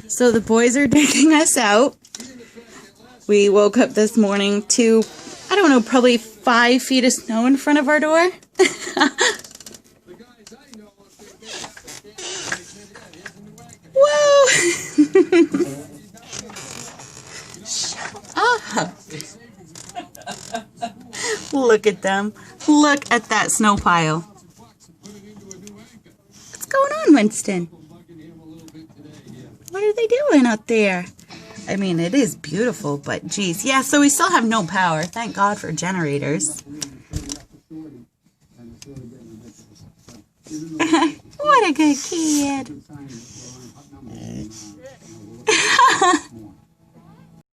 So the boys are digging us out. We woke up this morning to, I don't know, probably 5 feet of snow in front of our door. Whoa! Shut up! Look at them. Look at that snow pile. What's going on, Winston? What are they doing out there? I mean, it is beautiful, but geez. Yeah, so we still have no power. Thank God for generators. What a good kid.